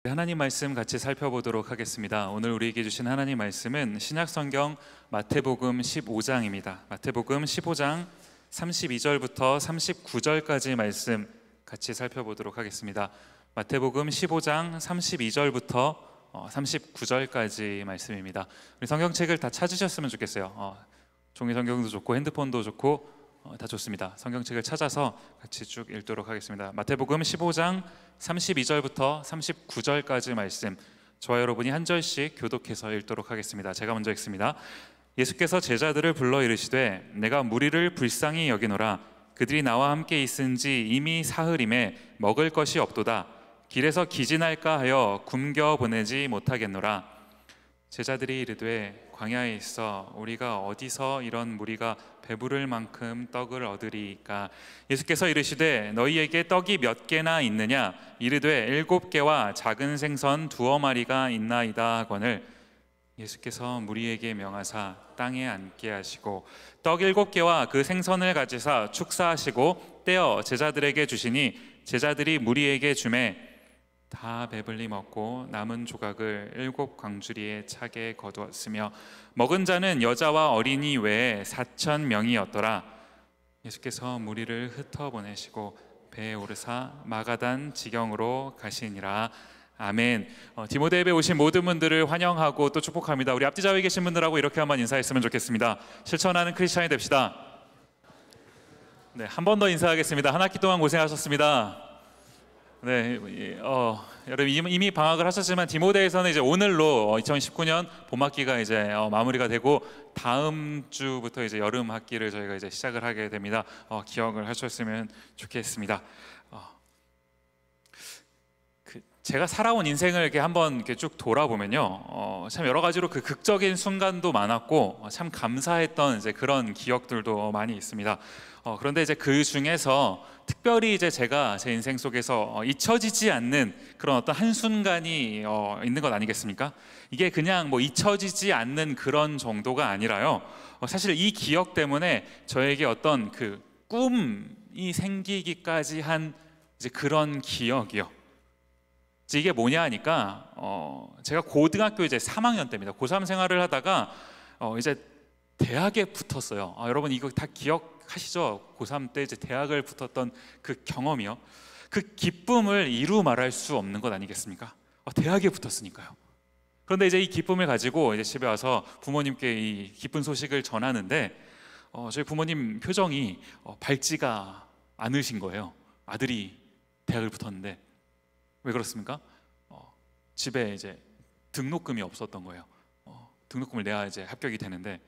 하나님 말씀 같이 살펴보도록 하겠습니다. 오늘 우리에게 주신 하나님 말씀은 신약성경 마태복음 15장입니다. 마태복음 15장 32절부터 39절까지 말씀 같이 살펴보도록 하겠습니다. 마태복음 15장 32절부터 39절까지 말씀입니다. 우리 성경책을 다 찾으셨으면 좋겠어요. 종이 성경도 좋고 핸드폰도 좋고 다 좋습니다. 성경책을 찾아서 같이 쭉 읽도록 하겠습니다. 마태복음 15장 32절부터 39절까지 말씀, 저와 여러분이 한 절씩 교독해서 읽도록 하겠습니다. 제가 먼저 읽습니다. 예수께서 제자들을 불러 이르시되 내가 무리를 불쌍히 여기노라. 그들이 나와 함께 있은지 이미 사흘임에 먹을 것이 없도다. 길에서 기진할까 하여 굶겨 보내지 못하겠노라. 제자들이 이르되 광야에 있어 우리가 어디서 이런 무리가 배부를 만큼 떡을 얻으리이까. 예수께서 이르시되 너희에게 떡이 몇 개나 있느냐. 이르되 7개와 작은 생선 2어마리가 있나이다 하거늘. 예수께서 무리에게 명하사 땅에 앉게 하시고 떡 7개와 그 생선을 가지사 축사하시고 떼어 제자들에게 주시니 제자들이 무리에게 주매 다 배불리 먹고 남은 조각을 7 광주리에 차게 거두었으며 먹은 자는 여자와 어린이 외에 4,000명이었더라. 예수께서 무리를 흩어보내시고 배에 오르사 마가단 지경으로 가시니라. 아멘. 디모데에 오신 모든 분들을 환영하고 또 축복합니다. 우리 앞뒤 좌우에 계신 분들하고 이렇게 한번 인사했으면 좋겠습니다. 실천하는 크리스찬이 됩시다. 네, 한 번 더 인사하겠습니다. 한 학기 동안 고생하셨습니다. 네, 여러분 이미 방학을 하셨지만 디모데에서는 이제 오늘로 2019년 봄학기가 이제 마무리가 되고 다음 주부터 이제 여름 학기를 저희가 이제 시작을 하게 됩니다. 기억을 하셨으면 좋겠습니다. 제가 살아온 인생을 이렇게 한번 이렇게 쭉 돌아보면요, 참 여러 가지로 그 극적인 순간도 많았고 참 감사했던 이제 그런 기억들도 많이 있습니다. 그런데 이제 그 중에서 특별히 이제 제가 제 인생 속에서 잊혀지지 않는 그런 어떤 한 순간이 있는 것 아니겠습니까? 이게 그냥 뭐 잊혀지지 않는 그런 정도가 아니라요, 사실 이 기억 때문에 저에게 어떤 그 꿈이 생기기까지 한 이제 그런 기억이요. 이게 뭐냐 하니까 제가 고등학교 이제 3학년 때입니다. 고3 생활을 하다가 이제 대학에 붙었어요. 여러분 이거 다 기억하시죠? 고3 때 이제 대학을 붙었던 그 경험이요. 그 기쁨을 이루 말할 수 없는 것 아니겠습니까? 대학에 붙었으니까요. 그런데 이제 이 기쁨을 가지고 이제 집에 와서 부모님께 이 기쁜 소식을 전하는데 저희 부모님 표정이 밝지가 않으신 거예요. 아들이 대학을 붙었는데 왜 그렇습니까? 집에 이제 등록금이 없었던 거예요. 등록금을 내야 이제 합격이 되는데,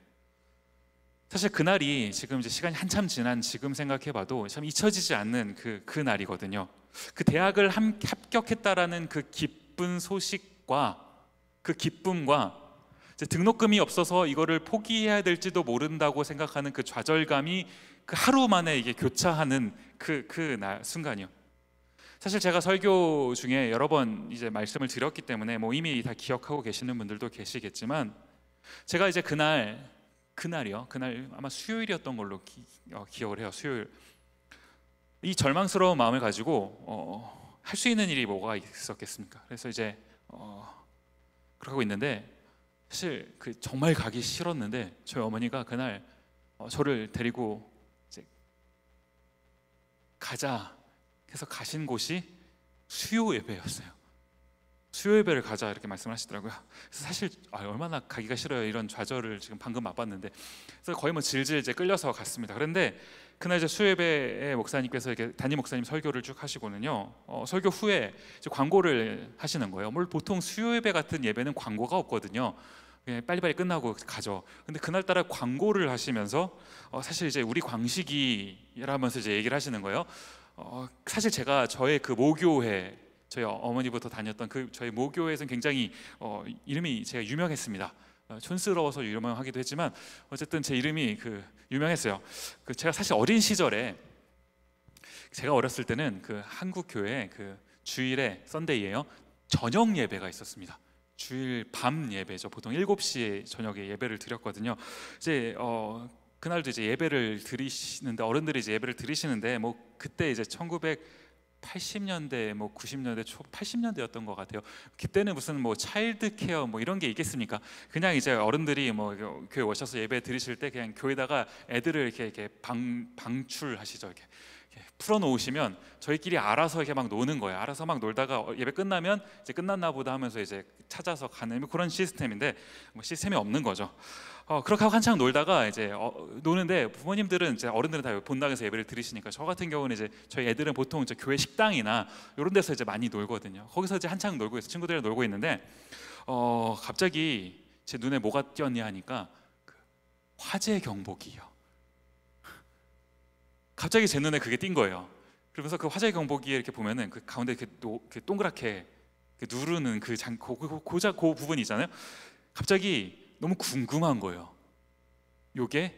사실 그날이 지금 이제 시간이 한참 지난 지금 생각해봐도 참 잊혀지지 않는 그 날이거든요. 그 대학을 합격했다라는 그 기쁜 소식과 그 기쁨과 이제 등록금이 없어서 이거를 포기해야 될지도 모른다고 생각하는 그 좌절감이 그 하루 만에 이게 교차하는 그 순간이요. 사실 제가 설교 중에 여러 번 이제 말씀을 드렸기 때문에 뭐 이미 다 기억하고 계시는 분들도 계시겠지만, 제가 이제 그날이요. 그날 아마 수요일이었던 걸로 기억을 해요. 수요일. 이 절망스러운 마음을 가지고 할 수 있는 일이 뭐가 있었겠습니까? 그래서 이제 그러고 있는데, 사실 그 정말 가기 싫었는데 저희 어머니가 그날 저를 데리고 이제 가자 해서 가신 곳이 수요 예배였어요. 수요 예배를 가자 이렇게 말씀을 하시더라고요. 그래서 사실 얼마나 가기가 싫어요. 이런 좌절을 지금 방금 맛봤는데, 그래서 거의 뭐 질질 이제 끌려서 갔습니다. 그런데 그날 이제 수요 예배의 목사님께서 이렇게 담임 목사님 설교를 쭉 하시고는요, 설교 후에 이제 광고를 하시는 거예요. 뭘 보통 수요 예배 같은 예배는 광고가 없거든요. 그냥 빨리빨리 끝나고 가죠. 근데 그날따라 광고를 하시면서 사실 이제 우리 광식이라면서 이제 얘기를 하시는 거예요. 사실 제가 저의 그 모교회, 저희 어머니부터 다녔던 그 저희 모교회에서는 굉장히 이름이 제가 유명했습니다. 촌스러워서 유명하기도 했지만 어쨌든 제 이름이 그 유명했어요. 제가 사실 어린 시절에, 제가 어렸을 때는 그 한국 교회에 그 주일에 썬데이예요. 저녁 예배가 있었습니다. 주일 밤 예배죠. 보통 7시에 저녁에 예배를 드렸거든요. 이제 그날도 이제 예배를 드리시는데, 어른들이 이제 예배를 드리시는데, 뭐 그때 이제 80년대 뭐 90년대 초 80년대였던 것 같아요. 그때는 무슨 뭐 차일드 케어 뭐 이런 게 있겠습니까? 그냥 이제 어른들이 뭐 교회 오셔서 예배 드리실 때 그냥 교회다가 애들을 이렇게 방출하시죠. 이렇게 풀어 놓으시면 저희끼리 알아서 이렇게 막 노는 거예요. 알아서 막 놀다가 예배 끝나면 이제 끝났나 보다 하면서 이제 찾아서 가는 그런 시스템인데 뭐 시스템이 없는 거죠. 그렇게 하고 한창 놀다가 이제 노는데 부모님들은 이제 어른들은 다 본당에서 예배를 드리시니까 저 같은 경우는 이제 저희 애들은 보통 이제 교회 식당이나 이런 데서 이제 많이 놀거든요. 거기서 이제 한창 놀고 있어 친구들이랑 놀고 있는데 갑자기 제 눈에 뭐가 띄었냐 하니까 그 화재 경보기요. 갑자기 제 눈에 그게 띈 거예요. 그러면서 그 화재 경보기에 이렇게 보면은 그 가운데 이렇게 동그랗게 누르는 그 부분이 있잖아요. 갑자기 너무 궁금한 거예요. 이게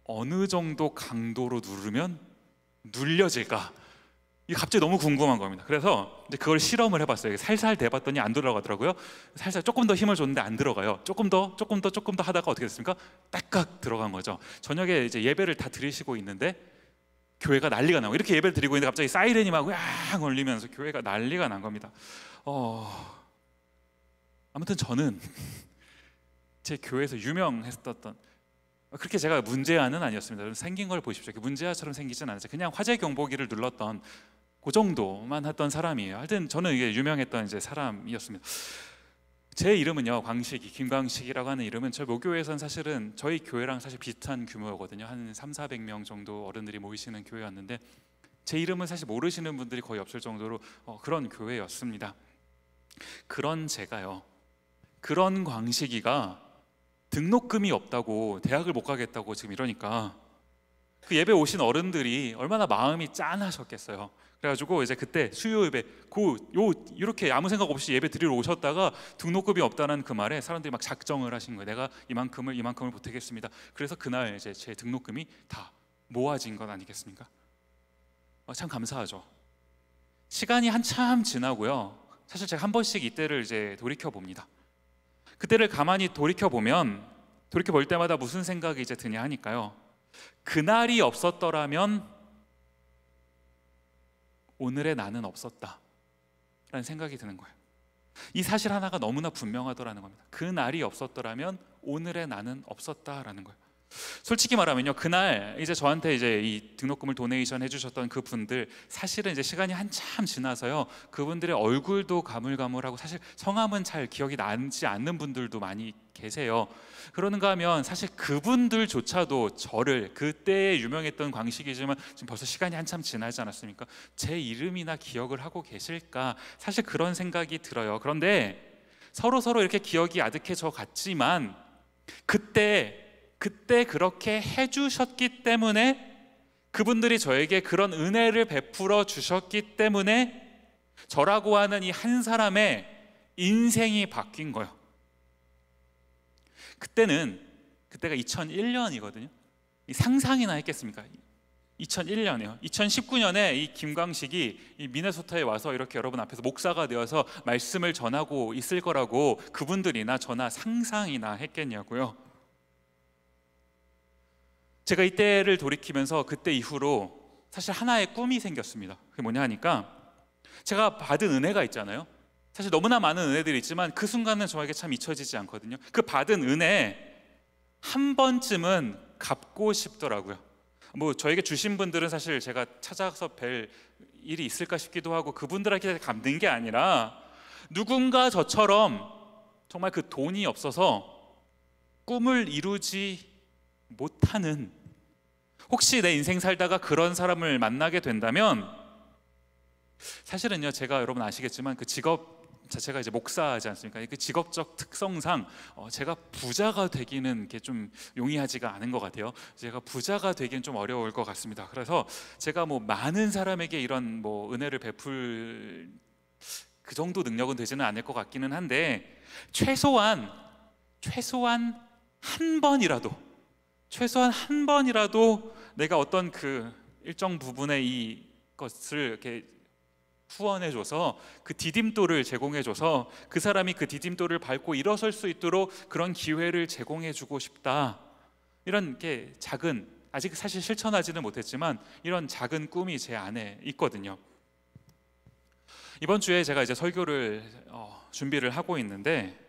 어느 정도 강도로 누르면 눌려질까? 이게 갑자기 너무 궁금한 겁니다. 그래서 이제 그걸 실험을 해봤어요. 살살 대봤더니 안 들어가더라고요. 살살 조금 더 힘을 줬는데 안 들어가요. 조금 더 하다가 어떻게 됐습니까? 딱딱 들어간 거죠. 저녁에 이제 예배를 다 드리시고 있는데 교회가 난리가 나고 이렇게 예배를 드리고 있는데 갑자기 사이렌이 막 으앙 울리면서 교회가 난리가 난 겁니다. 아무튼 저는 제 교회에서 유명했었던 그렇게 제가 문제아는 아니었습니다. 생긴 걸 보십시오. 문제아처럼 생기진 않았어요. 그냥 화재 경보기를 눌렀던 그 정도만 했던 사람이에요. 하여튼 저는 이게 유명했던 이제 사람이었습니다. 제 이름은요 광식이 김광식이라고 하는 이름은 저희 모교회에서는 사실은 저희 교회랑 사실 비슷한 규모거든요. 한 300~400명 정도 어른들이 모이시는 교회였는데 제 이름은 사실 모르시는 분들이 거의 없을 정도로 그런 교회였습니다. 그런 제가요, 그런 광식이가 등록금이 없다고 대학을 못 가겠다고 지금 이러니까 그 예배 오신 어른들이 얼마나 마음이 짠하셨겠어요. 그래가지고 이제 그때 수요 예배 이렇게 아무 생각 없이 예배 드리러 오셨다가 등록금이 없다는 그 말에 사람들이 막 작정을 하신 거예요. 내가 이만큼을 보태겠습니다. 그래서 그날 이제 제 등록금이 다 모아진 건 아니겠습니까? 참 감사하죠. 시간이 한참 지나고요. 사실 제가 한 번씩 이때를 이제 돌이켜 봅니다. 그때를 가만히 돌이켜 볼 때마다 무슨 생각이 이제 드냐 하니까요. 그날이 없었더라면 오늘의 나는 없었다 라는 생각이 드는 거예요. 이 사실 하나가 너무나 분명하더라는 겁니다. 그날이 없었더라면 오늘의 나는 없었다라는 거예요. 솔직히 말하면요, 그날 이제 저한테 이제 이 등록금을 도네이션 해주셨던 그 분들 사실은 이제 시간이 한참 지나서요 그분들의 얼굴도 가물가물하고 사실 성함은 잘 기억이 나지 않는 분들도 많이 계세요. 그러는가 하면 사실 그분들조차도 저를 그때 유명했던 광식이지만 지금 벌써 시간이 한참 지나지 않았습니까? 제 이름이나 기억을 하고 계실까? 사실 그런 생각이 들어요. 그런데 서로 이렇게 기억이 아득해져 갔지만 그때 그렇게 해주셨기 때문에 그분들이 저에게 그런 은혜를 베풀어 주셨기 때문에 저라고 하는 이 한 사람의 인생이 바뀐 거예요. 그때가 2001년이거든요. 상상이나 했겠습니까? 2001년이요. 2019년에 이 김광식이 이 미네소타에 와서 이렇게 여러분 앞에서 목사가 되어서 말씀을 전하고 있을 거라고 그분들이나 저나 상상이나 했겠냐고요. 제가 이때를 돌이키면서 그때 이후로 사실 하나의 꿈이 생겼습니다. 그게 뭐냐 하니까 제가 받은 은혜가 있잖아요. 사실 너무나 많은 은혜들이 있지만 그 순간은 저에게 참 잊혀지지 않거든요. 그 받은 은혜 한 번쯤은 갚고 싶더라고요. 뭐 저에게 주신 분들은 사실 제가 찾아서 뵐 일이 있을까 싶기도 하고 그분들에게 갚는 게 아니라 누군가 저처럼 정말 그 돈이 없어서 꿈을 이루지 못하는, 혹시 내 인생 살다가 그런 사람을 만나게 된다면 사실은요 제가 여러분 아시겠지만 그 직업 자체가 이제 목사지 않습니까? 그 직업적 특성상 제가 부자가 되기는 게 좀 용이하지가 않은 것 같아요. 제가 부자가 되기는 좀 어려울 것 같습니다. 그래서 제가 뭐 많은 사람에게 이런 뭐 은혜를 베풀 그 정도 능력은 되지는 않을 것 같기는 한데 최소한 한 번이라도 내가 어떤 그 일정 부분의 이 것을 이렇게 후원해줘서 그 디딤돌을 제공해줘서 그 사람이 그 디딤돌을 밟고 일어설 수 있도록 그런 기회를 제공해주고 싶다. 이런 게 작은, 아직 사실 실천하지는 못했지만 이런 작은 꿈이 제 안에 있거든요. 이번 주에 제가 이제 설교를 준비를 하고 있는데,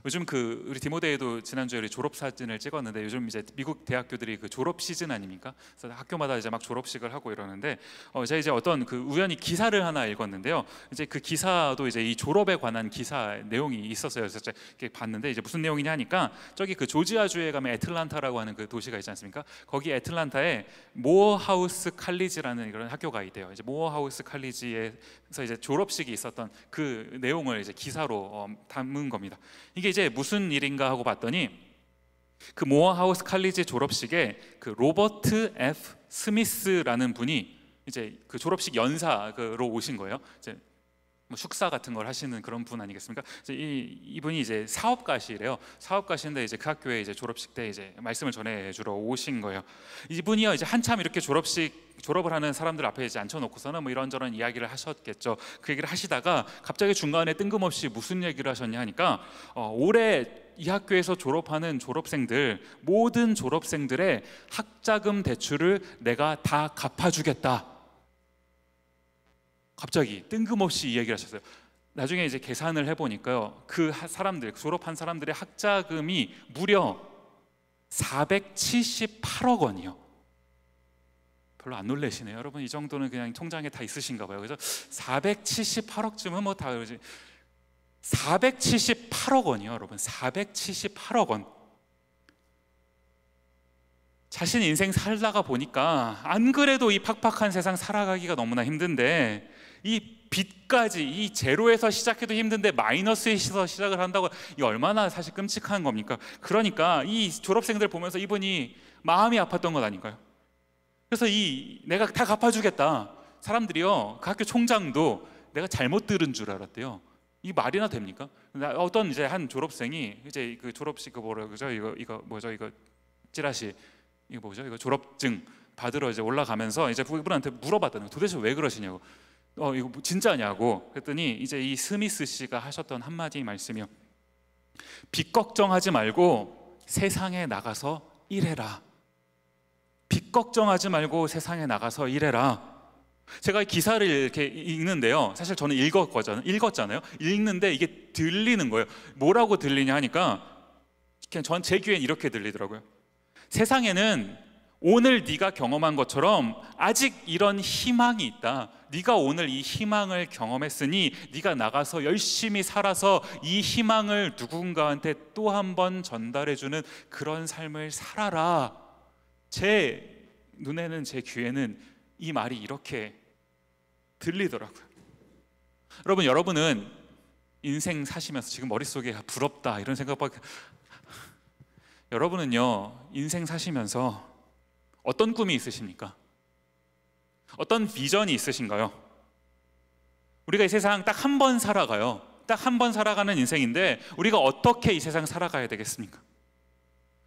요즘 우리 디모데이도 지난주에 우리 졸업 사진을 찍었는데, 요즘 이제 미국 대학교들이 졸업 시즌 아닙니까? 그래서 학교마다 이제 막 졸업식을 하고 이러는데, 제가 이제 어떤 우연히 기사를 하나 읽었는데요. 이제 그 기사도 이제 이 졸업에 관한 기사 내용이 있었어요. 그래서 제가 이렇게 봤는데, 이제 무슨 내용이냐 하니까, 저기 조지아주에 가면 애틀란타라고 하는 도시가 있지 않습니까? 거기 애틀란타에 모어하우스 칼리지라는 그런 학교가 있대요. 이제 모어하우스 칼리지에서 이제 졸업식이 있었던 그 내용을 이제 기사로 담은 겁니다. 이게 이제 무슨 일인가 하고 봤더니, 모어하우스 칼리지 졸업식에 로버트 F. 스미스라는 분이 이제 졸업식 연사로 오신 거예요. 이제 뭐 축사 같은 걸 하시는 그런 분 아니겠습니까? 이분이 이제 사업가시래요. 사업가신데 이제 그 학교에 이제 졸업식 때 이제 말씀을 전해주러 오신 거예요. 이분이요, 이제 한참 이렇게 졸업을 하는 사람들 앞에 이제 앉혀놓고서는 뭐 이런저런 이야기를 하셨겠죠. 그 얘기를 하시다가 갑자기 중간에 뜬금없이 무슨 얘기를 하셨냐 하니까, 올해 이 학교에서 졸업하는 졸업생들, 모든 졸업생들의 학자금 대출을 내가 다 갚아주겠다. 갑자기 뜬금없이 이 얘기를 하셨어요. 나중에 이제 계산을 해보니까요, 졸업한 사람들의 학자금이 무려 478억 원이요. 별로 안 놀라시네요, 여러분. 이 정도는 그냥 통장에 다 있으신가 봐요. 그래서 478억쯤은 뭐 다 그러지. 478억 원이요, 여러분. 478억 원. 자신 인생 살다가 보니까 안 그래도 이 팍팍한 세상 살아가기가 너무나 힘든데, 이 빚까지, 이 제로에서 시작해도 힘든데 마이너스에서 시작을 한다고, 이 얼마나 사실 끔찍한 겁니까? 그러니까 이 졸업생들 보면서 이분이 마음이 아팠던 것 아닌가요? 그래서 내가 다 갚아주겠다. 사람들이요, 그 학교 총장도 내가 잘못 들은 줄 알았대요. 이 말이나 됩니까? 어떤 이제 한 졸업생이 이제 졸업식 뭐라 그러죠? 이거 뭐죠? 이거 찌라시, 이거 뭐죠? 이거 졸업증 받으러 이제 올라가면서 이제 그분한테 물어봤다는 거예요. 도대체 왜 그러시냐고. 이거 진짜냐고. 그랬더니 이제 이 스미스 씨가 하셨던 한마디 말씀이요. 빚 걱정하지 말고 세상에 나가서 일해라. 빚 걱정하지 말고 세상에 나가서 일해라. 제가 기사를 이렇게 읽는데요, 사실 저는 읽었잖아요. 읽는데 이게 들리는 거예요. 뭐라고 들리냐 하니까, 그냥 제 귀엔 이렇게 들리더라고요. 세상에는 오늘 네가 경험한 것처럼 아직 이런 희망이 있다. 네가 오늘 이 희망을 경험했으니 네가 나가서 열심히 살아서 이 희망을 누군가한테 또 한 번 전달해주는 그런 삶을 살아라. 제 눈에는, 제 귀에는 이 말이 이렇게 들리더라고요. 여러분은 인생 사시면서 지금 머릿속에 부럽다 이런 생각밖에, 여러분은요, 인생 사시면서 어떤 꿈이 있으십니까? 어떤 비전이 있으신가요? 우리가 이 세상 딱 한 번 살아가요. 딱 한 번 살아가는 인생인데, 우리가 어떻게 이 세상 살아가야 되겠습니까?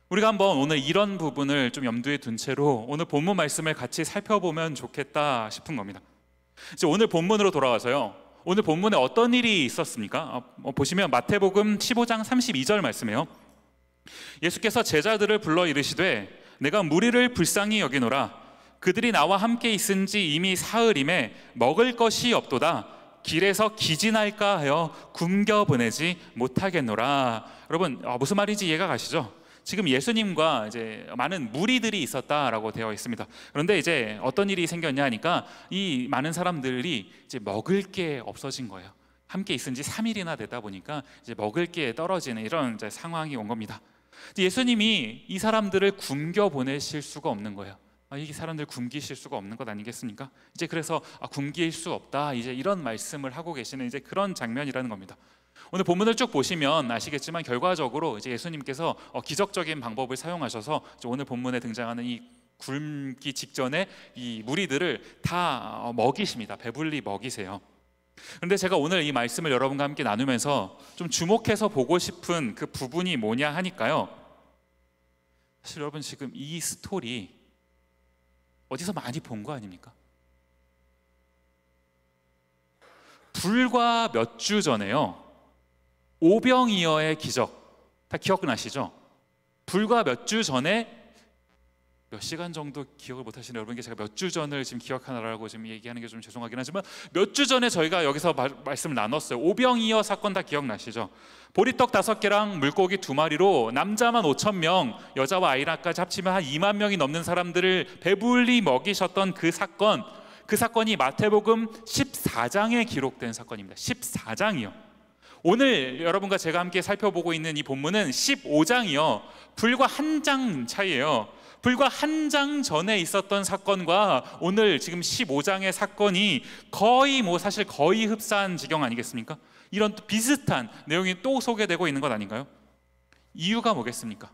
우리가 한번 오늘 이런 부분을 좀 염두에 둔 채로 오늘 본문 말씀을 같이 살펴보면 좋겠다 싶은 겁니다. 이제 오늘 본문으로 돌아와서요, 오늘 본문에 어떤 일이 있었습니까? 보시면 마태복음 15장 32절 말씀이에요. 예수께서 제자들을 불러 이르시되 내가 무리를 불쌍히 여기노라. 그들이 나와 함께 있은지 이미 사흘임에 먹을 것이 없도다. 길에서 기진할까 하여 굶겨 보내지 못하겠노라. 여러분, 무슨 말인지 이해가 가시죠? 지금 예수님과 이제 많은 무리들이 있었다라고 되어 있습니다. 그런데 이제 어떤 일이 생겼냐 하니까, 이 많은 사람들이 이제 먹을 게 없어진 거예요. 함께 있은 지 3일이나 되다 보니까 이제 먹을 게 떨어지는 이런 이제 상황이 온 겁니다. 예수님이 이 사람들을 굶겨 보내실 수가 없는 거예요. 이 사람들 굶기실 수가 없는 것 아니겠습니까? 이제 그래서 굶길 수 없다, 이제 이런 말씀을 하고 계시는 이제 그런 장면이라는 겁니다. 오늘 본문을 쭉 보시면 아시겠지만, 결과적으로 이제 예수님께서 기적적인 방법을 사용하셔서 오늘 본문에 등장하는 이 굶기 직전에 이 무리들을 다 먹이십니다. 배불리 먹이세요. 그런데 제가 오늘 이 말씀을 여러분과 함께 나누면서 좀 주목해서 보고 싶은 그 부분이 뭐냐 하니까요, 사실 여러분 지금 이 스토리 어디서 많이 본 거 아닙니까? 불과 몇 주 전에요, 오병이어의 기적 다 기억나시죠? 불과 몇 주 전에 몇 시간 정도 기억을 못 하시는 여러분께 제가 몇 주 전을 지금 기억하느라고 지금 얘기하는 게 좀 죄송하긴 하지만 몇 주 전에 저희가 여기서 말씀을 나눴어요. 오병이어 사건 다 기억나시죠? 보리떡 5개랑 물고기 2마리로 남자만 5,000명, 여자와 아이랑까지 합치면 한 2만 명이 넘는 사람들을 배불리 먹이셨던 그 사건이 마태복음 14장에 기록된 사건입니다. 14장이요. 오늘 여러분과 제가 함께 살펴보고 있는 이 본문은 15장이요. 불과 한 장 차이예요. 불과 한 장 전에 있었던 사건과 오늘 지금 15장의 사건이 사실 거의 흡사한 지경 아니겠습니까? 이런 또 비슷한 내용이 또 소개되고 있는 것 아닌가요? 이유가 뭐겠습니까?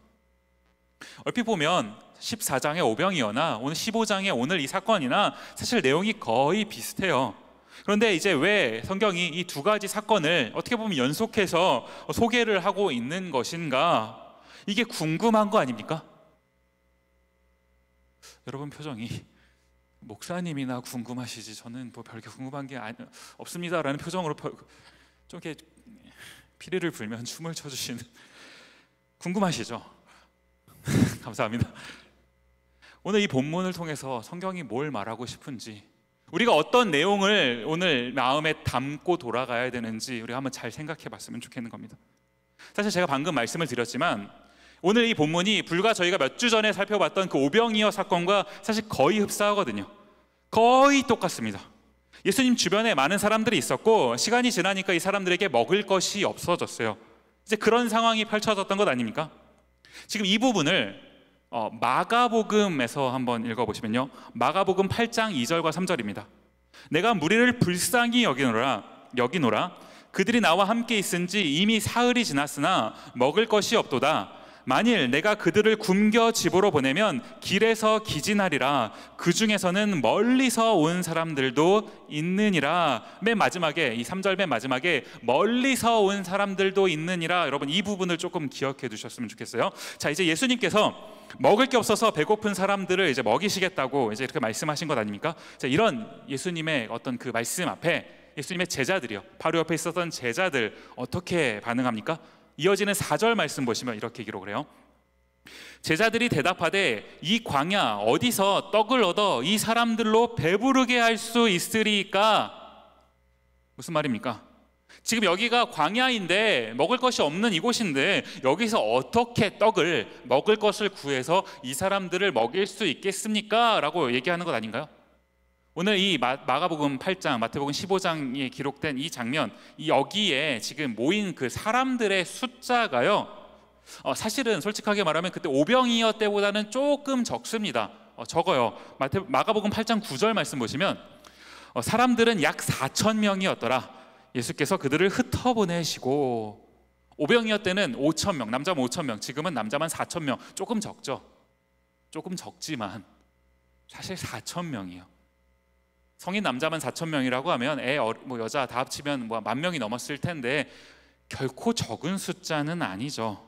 얼핏 보면 14장의 오병이어나 오늘 15장의 오늘 이 사건이나 사실 내용이 거의 비슷해요. 그런데 이제 왜 성경이 이 두 가지 사건을 어떻게 보면 연속해서 소개를 하고 있는 것인가? 이게 궁금한 거 아닙니까? 여러분 표정이 목사님이나 궁금하시지 저는 뭐 별게 궁금한 게 없습니다라는 표정으로 좀 이렇게 피리를 불면 춤을 춰주시는 궁금하시죠? 감사합니다. 오늘 이 본문을 통해서 성경이 뭘 말하고 싶은지, 우리가 어떤 내용을 오늘 마음에 담고 돌아가야 되는지 우리가 한번 잘 생각해 봤으면 좋겠는 겁니다. 사실 제가 방금 말씀을 드렸지만 오늘 이 본문이 불과 저희가 몇 주 전에 살펴봤던 그 오병이어 사건과 사실 거의 흡사하거든요. 거의 똑같습니다. 예수님 주변에 많은 사람들이 있었고 시간이 지나니까 이 사람들에게 먹을 것이 없어졌어요. 이제 그런 상황이 펼쳐졌던 것 아닙니까? 지금 이 부분을 마가복음에서 한번 읽어보시면요, 마가복음 8장 2절과 3절입니다. 내가 무리를 불쌍히 여기노라 그들이 나와 함께 있은지 이미 사흘이 지났으나 먹을 것이 없도다. 만일 내가 그들을 굶겨 집으로 보내면 길에서 기진하리라. 그 중에서는 멀리서 온 사람들도 있느니라. 맨 마지막에 이 3절 맨 마지막에 멀리서 온 사람들도 있느니라. 여러분 이 부분을 조금 기억해 두셨으면 좋겠어요. 자, 이제 예수님께서 먹을 게 없어서 배고픈 사람들을 이제 먹이시겠다고 이제 이렇게 말씀하신 것 아닙니까? 자, 이런 예수님의 어떤 그 말씀 앞에 예수님의 제자들이요, 바로 옆에 있었던 제자들 어떻게 반응합니까? 이어지는 4절 말씀 보시면 이렇게 기록을 해요. 제자들이 대답하되 이 광야 어디서 떡을 얻어 이 사람들로 배부르게 할 수 있으리까? 무슨 말입니까? 지금 여기가 광야인데 먹을 것이 없는 이곳인데 여기서 어떻게 떡을 먹을 것을 구해서 이 사람들을 먹일 수 있겠습니까? 라고 얘기하는 것 아닌가요? 오늘 이 마가복음 8장, 마태복음 15장에 기록된 이 장면, 여기에 지금 모인 그 사람들의 숫자가요, 사실은 솔직하게 말하면 그때 오병이어 때보다는 조금 적습니다. 적어요. 마가복음 8장 9절 말씀 보시면 사람들은 약 4,000명이었더라. 예수께서 그들을 흩어보내시고, 오병이어 때는 5,000명, 남자만 5,000명, 지금은 남자만 4,000명. 조금 적죠. 조금 적지만 사실 4,000명이요. 성인 남자만 4,000명이라고 하면 여자 다 합치면 10,000명이 넘었을 텐데 결코 적은 숫자는 아니죠.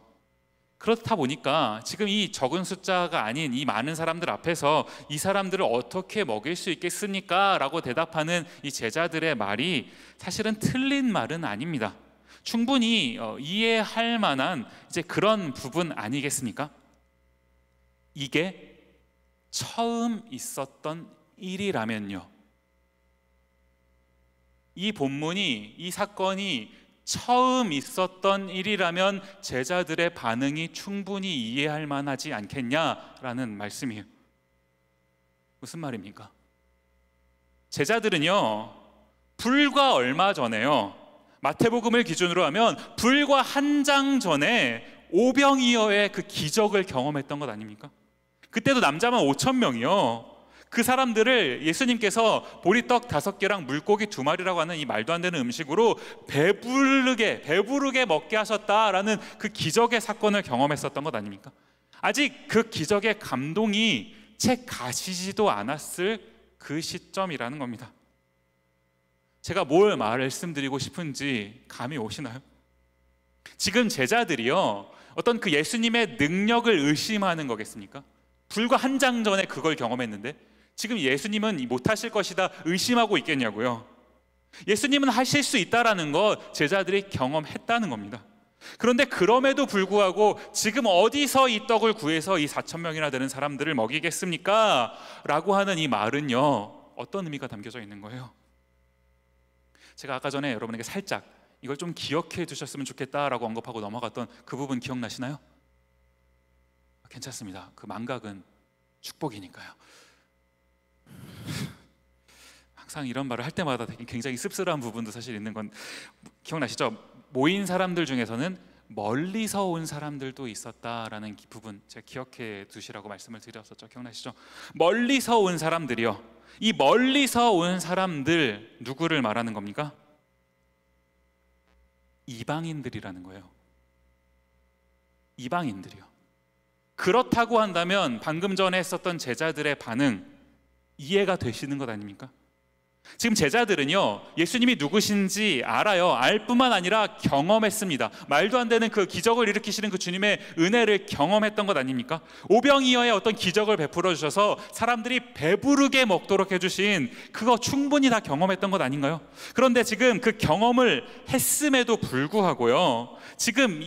그렇다 보니까 지금 이 적은 숫자가 아닌 이 많은 사람들 앞에서 이 사람들을 어떻게 먹일 수 있겠습니까? 라고 대답하는 이 제자들의 말이 사실은 틀린 말은 아닙니다. 충분히 이해할 만한 이제 그런 부분 아니겠습니까? 이게 처음 있었던 일이라면요, 이 본문이, 이 사건이 처음 있었던 일이라면 제자들의 반응이 충분히 이해할 만하지 않겠냐라는 말씀이에요. 무슨 말입니까? 제자들은요, 불과 얼마 전에요, 마태복음을 기준으로 하면 불과 한 장 전에 오병이어의 그 기적을 경험했던 것 아닙니까? 그때도 남자만 5,000명이요. 그 사람들을 예수님께서 보리떡 5개랑 물고기 2마리라고 하는 이 말도 안 되는 음식으로 배부르게 먹게 하셨다라는 그 기적의 사건을 경험했었던 것 아닙니까? 아직 그 기적의 감동이 채 가시지도 않았을 그 시점이라는 겁니다. 제가 뭘 말씀드리고 싶은지 감이 오시나요? 지금 제자들이요, 어떤 그 예수님의 능력을 의심하는 거겠습니까? 불과 한 장 전에 그걸 경험했는데 지금 예수님은 못하실 것이다 의심하고 있겠냐고요. 예수님은 하실 수 있다라는 거 제자들이 경험했다는 겁니다. 그런데 그럼에도 불구하고 지금 어디서 이 떡을 구해서 이 4천 명이나 되는 사람들을 먹이겠습니까? 라고 하는 이 말은요, 어떤 의미가 담겨져 있는 거예요? 제가 아까 전에 여러분에게 살짝 이걸 좀 기억해 두셨으면 좋겠다라고 언급하고 넘어갔던 그 부분 기억나시나요? 괜찮습니다. 그 망각은 축복이니까요. 항상 이런 말을 할 때마다 굉장히 씁쓸한 부분도 사실 있는 건 기억나시죠? 모인 사람들 중에서는 멀리서 온 사람들도 있었다라는 부분 제가 기억해 두시라고 말씀을 드렸었죠. 기억나시죠? 멀리서 온 사람들이요. 이 멀리서 온 사람들 누구를 말하는 겁니까? 이방인들이라는 거예요. 이방인들이요. 그렇다고 한다면 방금 전에 했었던 제자들의 반응 이해가 되시는 것 아닙니까? 지금 제자들은요, 예수님이 누구신지 알아요. 알 뿐만 아니라 경험했습니다. 말도 안 되는 그 기적을 일으키시는 그 주님의 은혜를 경험했던 것 아닙니까? 오병이어의 어떤 기적을 베풀어 주셔서 사람들이 배부르게 먹도록 해주신 그거 충분히 다 경험했던 것 아닌가요? 그런데 지금 그 경험을 했음에도 불구하고요, 지금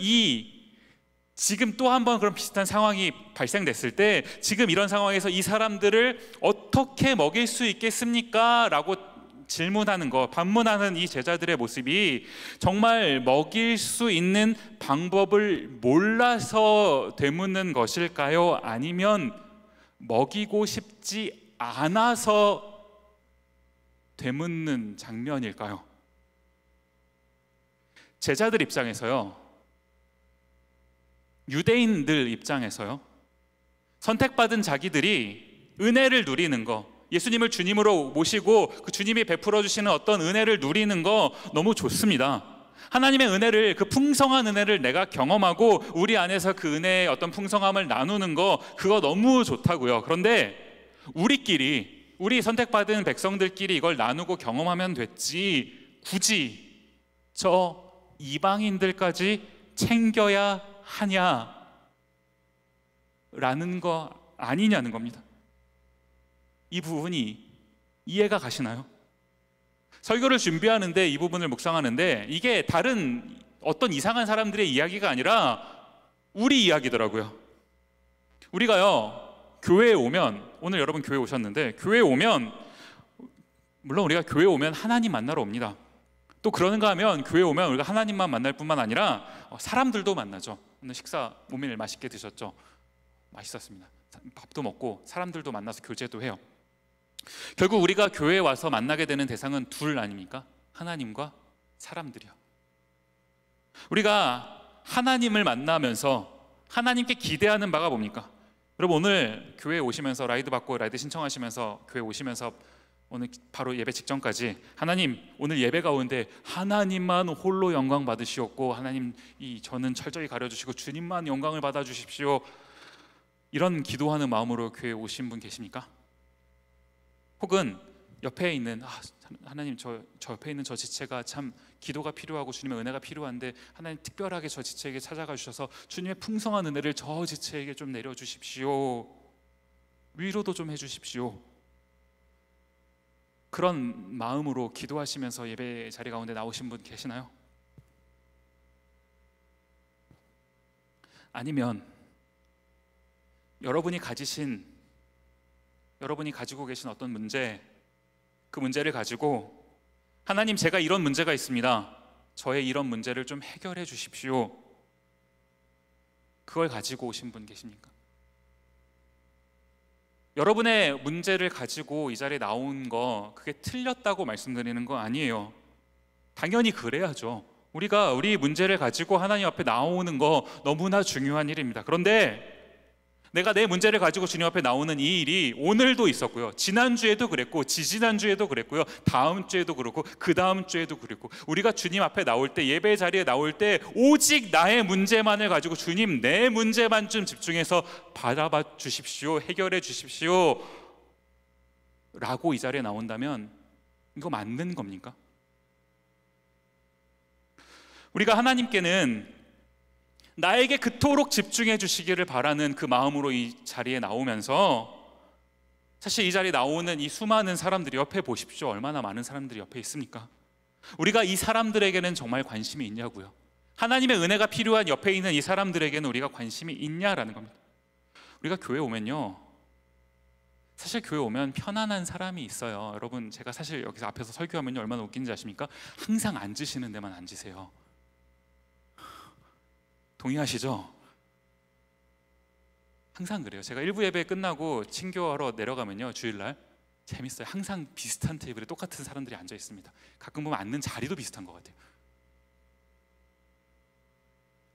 또 한 번 그런 비슷한 상황이 발생됐을 때 지금 이런 상황에서 이 사람들을 어떻게 먹일 수 있겠습니까? 라고 질문하는 거, 반문하는 이 제자들의 모습이 정말 먹일 수 있는 방법을 몰라서 되묻는 것일까요? 아니면 먹이고 싶지 않아서 되묻는 장면일까요? 제자들 입장에서요, 유대인들 입장에서요, 선택받은 자기들이 은혜를 누리는 거, 예수님을 주님으로 모시고 그 주님이 베풀어 주시는 어떤 은혜를 누리는 거 너무 좋습니다. 하나님의 은혜를, 그 풍성한 은혜를 내가 경험하고 우리 안에서 그 은혜의 어떤 풍성함을 나누는 거, 그거 너무 좋다고요. 그런데 우리 선택받은 백성들끼리 이걸 나누고 경험하면 됐지 굳이 저 이방인들까지 챙겨야 하냐라는 거 아니냐는 겁니다. 이 부분이 이해가 가시나요? 설교를 준비하는데 이 부분을 묵상하는데 이게 다른 어떤 이상한 사람들의 이야기가 아니라 우리 이야기더라고요. 우리가요, 교회에 오면, 오늘 여러분 교회 오셨는데 교회에 오면, 물론 우리가 교회에 오면 하나님 만나러 옵니다. 또 그러는가 하면 교회에 오면 우리가 하나님만 만날 뿐만 아니라 사람들도 만나죠. 오늘 식사 오늘 맛있게 드셨죠? 맛있었습니다. 밥도 먹고 사람들도 만나서 교제도 해요. 결국 우리가 교회에 와서 만나게 되는 대상은 둘 아닙니까? 하나님과 사람들이요. 우리가 하나님을 만나면서 하나님께 기대하는 바가 뭡니까? 여러분 오늘 교회에 오시면서 라이드 받고 라이드 신청하시면서 교회 오시면서 오늘 바로 예배 직전까지 하나님 오늘 예배 가운데 하나님만 홀로 영광 받으시옵고 하나님 저는 철저히 가려주시고 주님만 영광을 받아주십시오, 이런 기도하는 마음으로 교회에 오신 분 계십니까? 혹은 옆에 있는 하나님 저 옆에 있는 저 지체가 참 기도가 필요하고 주님의 은혜가 필요한데 하나님 특별하게 저 지체에게 찾아가 주셔서 주님의 풍성한 은혜를 저 지체에게 좀 내려주십시오, 위로도 좀 해주십시오, 그런 마음으로 기도하시면서 예배 자리 가운데 나오신 분 계시나요? 아니면 여러분이 가지고 계신 어떤 문제, 그 문제를 가지고 하나님 제가 이런 문제가 있습니다, 저의 이런 문제를 좀 해결해 주십시오, 그걸 가지고 오신 분 계십니까? 여러분의 문제를 가지고 이 자리에 나온 거 그게 틀렸다고 말씀드리는 거 아니에요. 당연히 그래야죠. 우리가 우리 문제를 가지고 하나님 앞에 나오는 거 너무나 중요한 일입니다. 그런데 내가 내 문제를 가지고 주님 앞에 나오는 이 일이 오늘도 있었고요, 지난주에도 그랬고 지지난주에도 그랬고요, 다음 주에도 그렇고 그 다음 주에도 그랬고, 우리가 주님 앞에 나올 때, 예배 자리에 나올 때 오직 나의 문제만을 가지고 주님 내 문제만 좀 집중해서 바라봐 주십시오, 해결해 주십시오 라고 이 자리에 나온다면 이거 맞는 겁니까? 우리가 하나님께는 나에게 그토록 집중해 주시기를 바라는 그 마음으로 이 자리에 나오면서, 사실 이 자리에 나오는 이 수많은 사람들이 옆에 보십시오. 얼마나 많은 사람들이 옆에 있습니까? 우리가 이 사람들에게는 정말 관심이 있냐고요. 하나님의 은혜가 필요한 옆에 있는 이 사람들에게는 우리가 관심이 있냐라는 겁니다. 우리가 교회 오면요, 사실 교회 오면 편안한 사람이 있어요. 여러분, 제가 사실 여기서 앞에서 설교하면요 얼마나 웃긴지 아십니까? 항상 앉으시는 데만 앉으세요. 동의하시죠? 항상 그래요. 제가 일부 예배 끝나고 친교하러 내려가면요, 주일날 재밌어요. 항상 비슷한 테이블에 똑같은 사람들이 앉아 있습니다. 가끔 보면 앉는 자리도 비슷한 것 같아요.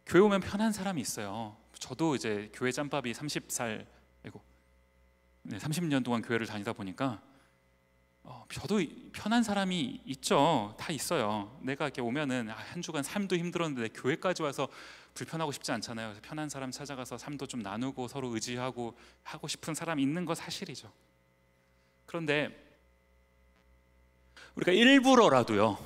교회 오면 편한 사람이 있어요. 저도 이제 교회 짬밥이 30년 동안 교회를 다니다 보니까 저도 편한 사람이 있죠. 다 있어요. 내가 이렇게 오면은 한 주간 삶도 힘들었는데 교회까지 와서 불편하고 싶지 않잖아요. 그래서 편한 사람 찾아가서 삶도 좀 나누고 서로 의지하고 하고 싶은 사람이 있는 거 사실이죠. 그런데 우리가 일부러라도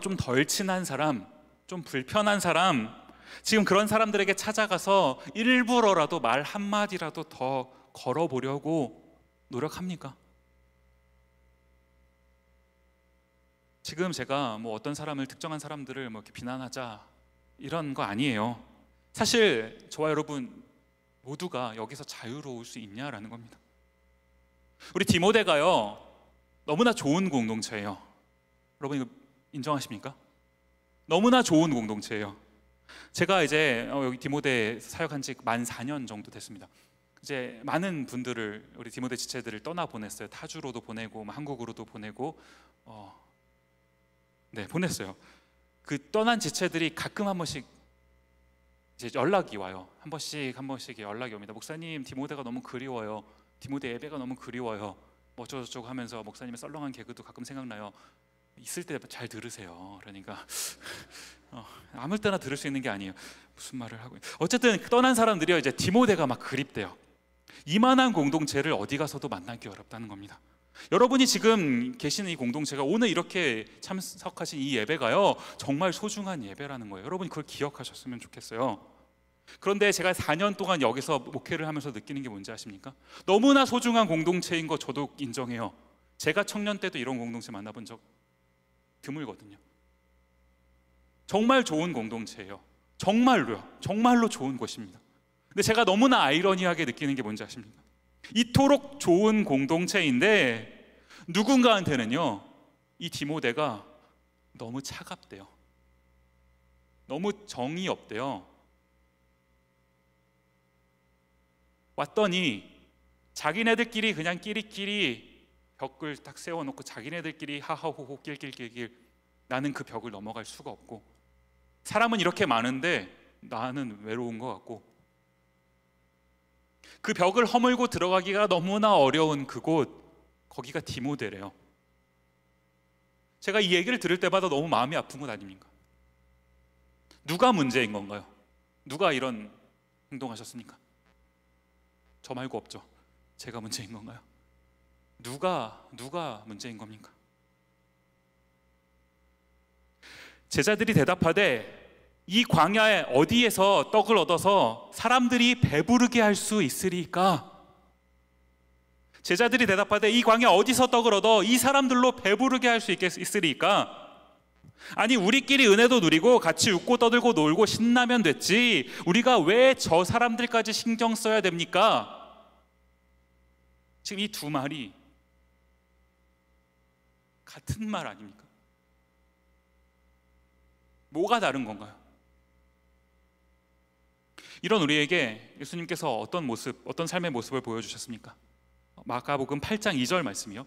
좀 덜 친한 사람, 좀 불편한 사람, 지금 그런 사람들에게 찾아가서 일부러라도 말 한마디라도 더 걸어보려고 노력합니까? 지금 제가 뭐 어떤 사람을, 특정한 사람들을 뭐 이렇게 비난하자 이런 거 아니에요. 사실 저와 여러분 모두가 여기서 자유로울 수 있냐라는 겁니다. 우리 디모데가요 너무나 좋은 공동체예요. 여러분 이거 인정하십니까? 너무나 좋은 공동체예요. 제가 이제 여기 디모데 사역한 지 만 4년 정도 됐습니다. 이제 많은 분들을, 우리 디모데 지체들을 떠나 보냈어요. 타주로도 보내고 한국으로도 보내고 보냈어요. 그 떠난 지체들이 가끔 한 번씩 이제 연락이 와요. 한 번씩 연락이 옵니다. 목사님, 디모데가 너무 그리워요. 디모데 예배가 너무 그리워요. 뭐 어쩌고저쩌고 하면서 목사님의 썰렁한 개그도 가끔 생각나요. 있을 때 잘 들으세요. 그러니까 아무 때나 들을 수 있는 게 아니에요. 무슨 말을 하고, 어쨌든 떠난 사람들이요 이제 디모데가 막 그립대요. 이만한 공동체를 어디 가서도 만나기 어렵다는 겁니다. 여러분이 지금 계시는 이 공동체가, 오늘 이렇게 참석하신 이 예배가요 정말 소중한 예배라는 거예요. 여러분이 그걸 기억하셨으면 좋겠어요. 그런데 제가 4년 동안 여기서 목회를 하면서 느끼는 게 뭔지 아십니까? 너무나 소중한 공동체인 거 저도 인정해요. 제가 청년 때도 이런 공동체 만나본 적 드물거든요. 정말 좋은 공동체예요. 정말로 좋은 곳입니다. 근데 제가 너무나 아이러니하게 느끼는 게 뭔지 아십니까? 이토록 좋은 공동체인데 누군가한테는요 이 디모데가 너무 차갑대요. 너무 정이 없대요. 왔더니 자기네들끼리 그냥 끼리끼리 벽을 딱 세워놓고 자기네들끼리 하하호호 낄낄낄낄, 나는 그 벽을 넘어갈 수가 없고, 사람은 이렇게 많은데 나는 외로운 것 같고, 그 벽을 허물고 들어가기가 너무나 어려운 그곳, 거기가 디모데래요. 제가 이 얘기를 들을 때마다 너무 마음이 아픈 것 아닙니까? 누가 문제인 건가요? 누가 이런 행동하셨습니까? 저 말고 없죠. 제가 문제인 건가요? 누가 문제인 겁니까? 제자들이 대답하되 이 광야에 어디에서 떡을 얻어서 사람들이 배부르게 할 수 있으리까? 제자들이 대답하되 이 광야 어디서 떡을 얻어 이 사람들로 배부르게 할 수 있으리까? 아니 우리끼리 은혜도 누리고 같이 웃고 떠들고 놀고 신나면 됐지, 우리가 왜 저 사람들까지 신경 써야 됩니까? 지금 이 두 말이 같은 말 아닙니까? 뭐가 다른 건가요? 이런 우리에게 예수님께서 어떤 삶의 모습을 보여주셨습니까? 마가복음 8장 2절 말씀이요,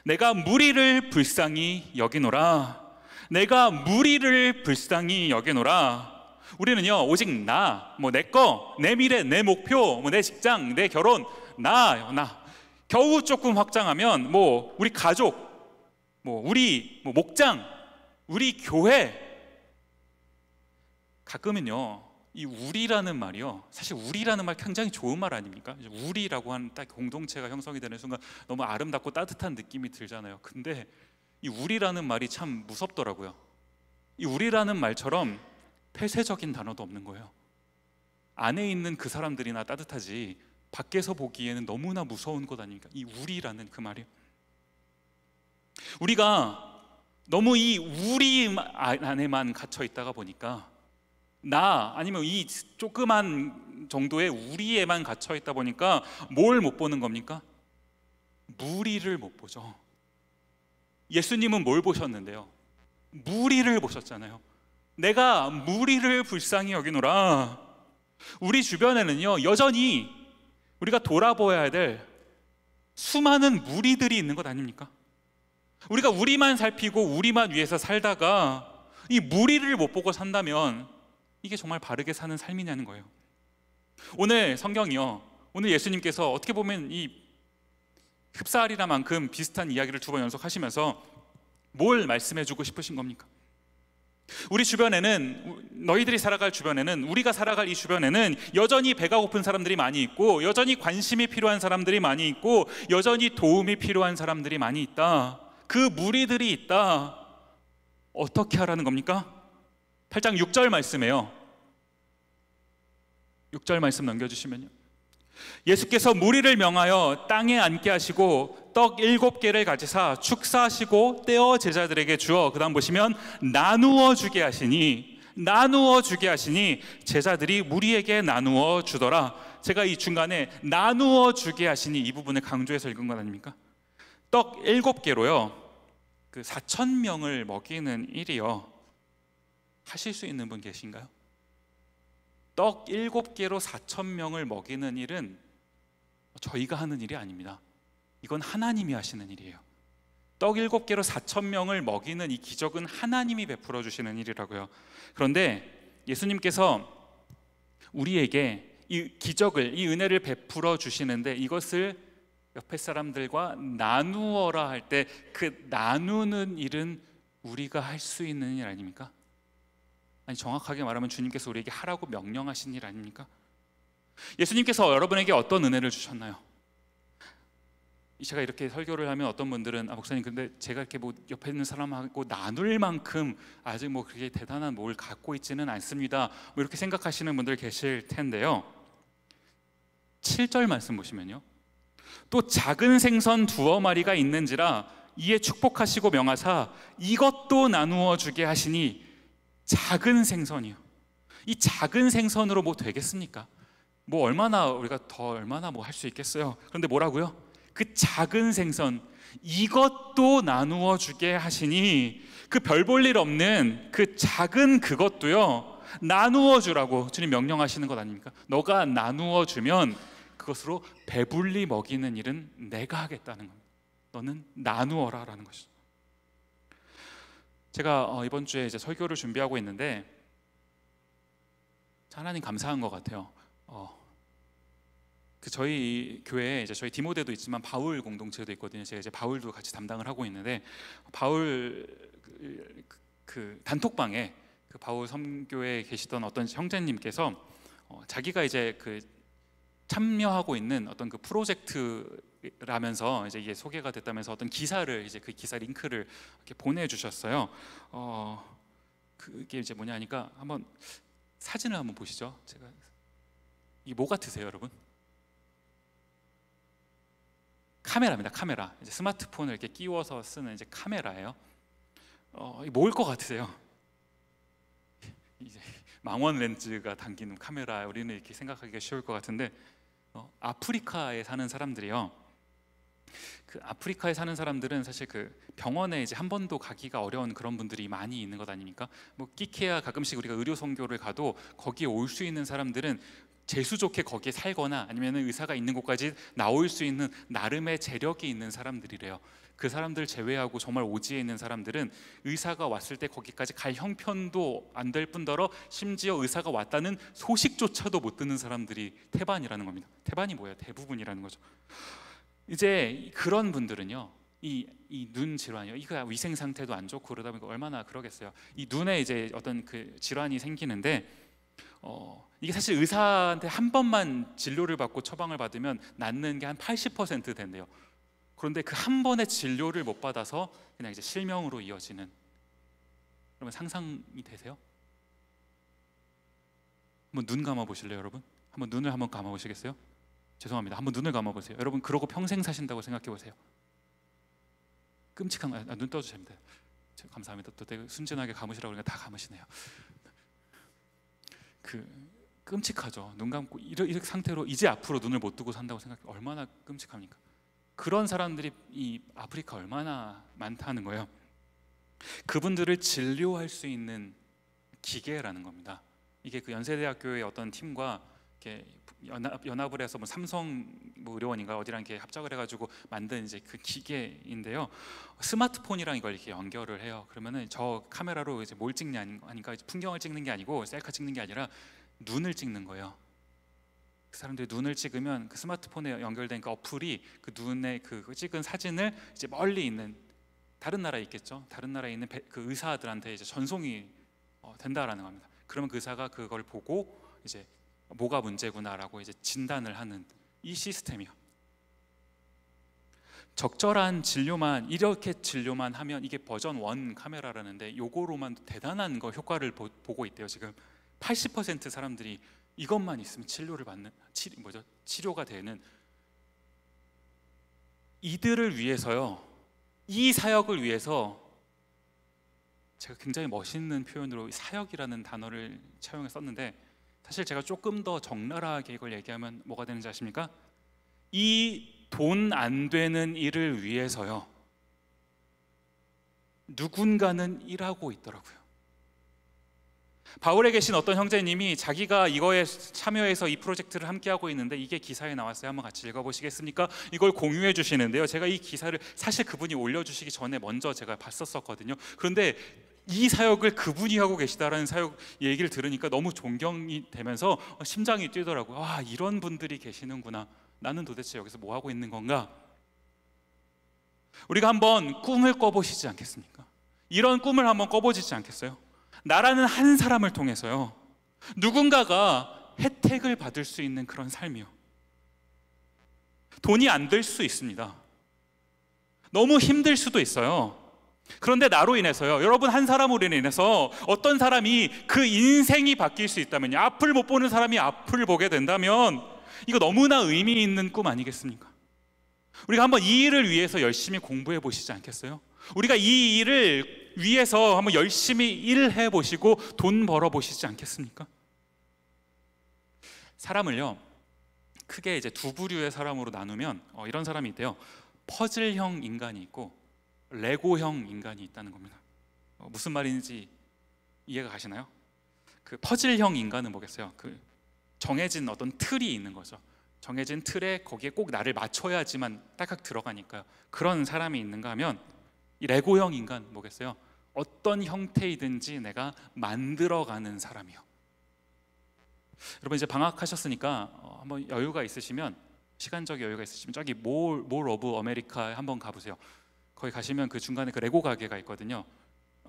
내가 무리를 불쌍히 여기노라. 내가 무리를 불쌍히 여기노라. 우리는요 오직 내 거, 내 미래, 내 목표, 내 직장, 내 결혼, 나 겨우 조금 확장하면 우리 가족, 우리 목장, 우리 교회. 가끔은요 이 우리라는 말이요, 사실 우리라는 말 굉장히 좋은 말 아닙니까? 우리라고 하는 딱 공동체가 형성이 되는 순간 너무 아름답고 따뜻한 느낌이 들잖아요. 근데 이 우리라는 말이 참 무섭더라고요. 이 우리라는 말처럼 폐쇄적인 단어도 없는 거예요. 안에 있는 그 사람들이나 따뜻하지 밖에서 보기에는 너무나 무서운 것 아닙니까? 이 우리라는 그 말이요. 우리가 너무 이 우리 안에만 갇혀 있다가 보니까, 나 아니면 이 조그만 정도의 우리에만 갇혀 있다 보니까 뭘 못 보는 겁니까? 무리를 못 보죠. 예수님은 뭘 보셨는데요? 무리를 보셨잖아요. 내가 무리를 불쌍히 여기노라. 우리 주변에는요, 여전히 우리가 돌아보아야 될 수많은 무리들이 있는 것 아닙니까? 우리가 우리만 살피고 우리만 위해서 살다가 이 무리를 못 보고 산다면 이게 정말 바르게 사는 삶이냐는 거예요. 오늘 성경이요, 오늘 예수님께서 어떻게 보면 이 흡사하리라만큼 비슷한 이야기를 두 번 연속하시면서 뭘 말씀해주고 싶으신 겁니까? 우리 주변에는, 너희들이 살아갈 주변에는, 우리가 살아갈 이 주변에는 여전히 배가 고픈 사람들이 많이 있고, 여전히 관심이 필요한 사람들이 많이 있고, 여전히 도움이 필요한 사람들이 많이 있다. 그 무리들이 있다. 어떻게 하라는 겁니까? 8장 6절 말씀이에요. 6절 말씀 넘겨주시면요, 예수께서 무리를 명하여 땅에 앉게 하시고 떡 7개를 가지사 축사하시고 떼어 제자들에게 주어, 그 다음 보시면 나누어 주게 하시니 제자들이 무리에게 나누어 주더라. 제가 이 중간에 나누어 주게 하시니 이 부분을 강조해서 읽은 것 아닙니까? 떡 7개로요 그 4,000명을 먹이는 일이요, 하실 수 있는 분 계신가요? 떡 7개로 4,000명을 먹이는 일은 저희가 하는 일이 아닙니다. 이건 하나님이 하시는 일이에요. 떡 7개로 4,000명을 먹이는 이 기적은 하나님이 베풀어 주시는 일이라고요. 그런데 예수님께서 우리에게 이 기적을, 이 은혜를 베풀어 주시는데 이것을 옆에 사람들과 나누어라 할 때 그 나누는 일은 우리가 할 수 있는 일 아닙니까? 아니, 정확하게 말하면 주님께서 우리에게 하라고 명령하신 일 아닙니까? 예수님께서 여러분에게 어떤 은혜를 주셨나요? 제가 이렇게 설교를 하면 어떤 분들은, 목사님 근데 제가 이렇게 뭐 옆에 있는 사람하고 나눌 만큼 아직 뭐 그게 대단한 뭘 갖고 있지는 않습니다, 뭐 이렇게 생각하시는 분들 계실 텐데요, 7절 말씀 보시면요, 또 작은 생선 2어마리가 있는지라 이에 축복하시고 명하사 이것도 나누어 주게 하시니, 작은 생선이요, 이 작은 생선으로 뭐 되겠습니까? 뭐 얼마나 우리가 더 얼마나 뭐 할 수 있겠어요? 그런데 뭐라고요? 그 작은 생선 이것도 나누어 주게 하시니, 그 별 볼 일 없는 그 작은 그것도요 나누어 주라고 주님 명령하시는 것 아닙니까? 너가 나누어 주면 그것으로 배불리 먹이는 일은 내가 하겠다는 겁니다. 너는 나누어라라는 것이죠. 제가 이번 주에 이제 설교를 준비하고 있는데 하나님 감사한 것 같아요. 그 저희 교회에 이제 저희 디모데도 있지만 바울 공동체도 있거든요. 제가 이제 바울도 같이 담당을 하고 있는데, 바울 그 단톡방에 그 바울 선교에 계시던 어떤 형제님께서 자기가 이제 그 참여하고 있는 어떤 그 프로젝트라면서 이제 이게 소개가 됐다면서 어떤 기사를, 이제 그 기사 링크를 이렇게 보내주셨어요. 그게 이제 뭐냐 하니까 한번 사진을 한번 보시죠. 제가 이게 뭐 같으세요, 여러분? 카메라입니다. 카메라. 이제 스마트폰을 이렇게 끼워서 쓰는 이제 카메라예요. 이게 뭘 것 같으세요? 이제 망원 렌즈가 담긴 카메라, 우리는 이렇게 생각하기가 쉬울 것 같은데, 아프리카에 사는 사람들이요, 그 아프리카에 사는 사람들은 사실 그 병원에 이제 한 번도 가기가 어려운 그런 분들이 많이 있는 것 아닙니까? 뭐 끼케야 가끔씩 우리가 의료 선교를 가도 거기에 올 수 있는 사람들은 재수 좋게 거기에 살거나 아니면 의사가 있는 곳까지 나올 수 있는 나름의 재력이 있는 사람들이래요. 그 사람들 제외하고 정말 오지에 있는 사람들은 의사가 왔을 때 거기까지 갈 형편도 안 될 뿐더러 심지어 의사가 왔다는 소식조차도 못 듣는 사람들이 태반이라는 겁니다. 태반이 뭐예요? 대부분이라는 거죠. 이제 그런 분들은요, 이 눈 질환이요, 이거 위생 상태도 안 좋고 그러다 보니까 얼마나 그러겠어요. 이 눈에 이제 어떤 그 질환이 생기는데, 이게 사실 의사한테 한 번만 진료를 받고 처방을 받으면 낫는 게 한 80% 된대요. 그런데 그 한 번의 진료를 못 받아서 그냥 이제 실명으로 이어지는, 그러면 상상이 되세요? 한번 눈 감아 보실래요, 여러분? 한번 눈을 한번 감아 보시겠어요? 죄송합니다. 한번 눈을 감아 보세요. 여러분 그러고 평생 사신다고 생각해 보세요. 끔찍한, 눈 떠도 됩니다. 감사합니다. 또 되게 순진하게 감으시라고 그러니까 다 감으시네요. 끔찍하죠. 눈 감고 이런 상태로 이제 앞으로 눈을 못 뜨고 산다고 생각해 얼마나 끔찍합니까? 그런 사람들이 이 아프리카 얼마나 많다는 거예요. 그분들을 진료할 수 있는 기계라는 겁니다. 이게 그 연세대학교의 어떤 팀과 이렇게 연합을 해서 뭐 삼성 의료원인가 어디랑 이렇게 합작을 해가지고 만든 이제 그 기계인데요. 스마트폰이랑 이걸 이렇게 연결을 해요. 그러면은 저 카메라로 이제 뭘 찍냐 하니까 풍경을 찍는 게 아니고 셀카 찍는 게 아니라 눈을 찍는 거예요. 그 사람들이 눈을 찍으면 그 스마트폰에 연결된 그 어플이 그 눈에 그 찍은 사진을 이제 멀리 있는 다른 나라에 있겠죠. 다른 나라에 있는 그 의사들한테 이제 전송이 된다라는 겁니다. 그러면 그 의사가 그걸 보고 이제 뭐가 문제구나라고 이제 진단을 하는 이 시스템이요. 적절한 진료만 이렇게 진료만 하면 이게 버전 1 카메라라는데 요거로만 대단한 거 효과를 보고 있대요. 지금 80% 사람들이 이것만 있으면 치료를 받는 치료가 되는 이들을 위해서요. 이 사역을 위해서 제가 굉장히 멋있는 표현으로 사역이라는 단어를 차용해 썼는데 사실 제가 조금 더 적나라하게 이걸 얘기하면 뭐가 되는지 아십니까? 이 돈 안 되는 일을 위해서요. 누군가는 일하고 있더라고요. 바울에 계신 어떤 형제님이 자기가 이거에 참여해서 이 프로젝트를 함께 하고 있는데 이게 기사에 나왔어요. 한번 같이 읽어보시겠습니까? 이걸 공유해 주시는데요. 제가 이 기사를 사실 그분이 올려주시기 전에 먼저 제가 봤었거든요. 그런데 이 사역을 그분이 하고 계시다라는 사역 얘기를 들으니까 너무 존경이 되면서 심장이 뛰더라고요. 아, 이런 분들이 계시는구나. 나는 도대체 여기서 뭐 하고 있는 건가? 우리가 한번 꿈을 꿔보시지 않겠습니까? 이런 꿈을 한번 꿔보시지 않겠어요? 나라는 한 사람을 통해서요, 누군가가 혜택을 받을 수 있는 그런 삶이요. 돈이 안 될 수 있습니다. 너무 힘들 수도 있어요. 그런데 나로 인해서요, 여러분 한 사람으로 인해서 어떤 사람이 그 인생이 바뀔 수 있다면요, 앞을 못 보는 사람이 앞을 보게 된다면 이거 너무나 의미 있는 꿈 아니겠습니까? 우리가 한번 이 일을 위해서 열심히 공부해 보시지 않겠어요? 우리가 이 일을 위해서 한번 열심히 일해 보시고 돈 벌어 보시지 않겠습니까? 사람을요, 크게 이제 두 부류의 사람으로 나누면 이런 사람이 있대요. 퍼즐형 인간이 있고 레고형 인간이 있다는 겁니다. 무슨 말인지 이해가 가시나요? 그 퍼즐형 인간은 뭐겠어요? 그 정해진 어떤 틀이 있는 거죠. 정해진 틀에 거기에 꼭 나를 맞춰야지만 딱딱 들어가니까요. 그런 사람이 있는가 하면 이 레고형 인간 뭐겠어요? 어떤 형태이든지 내가 만들어가는 사람이요. 여러분 이제 방학하셨으니까 한번 여유가 있으시면, 시간적 여유가 있으시면 저기 몰 오브 아메리카에 한번 가보세요. 거기 가시면 그 중간에 그 레고 가게가 있거든요.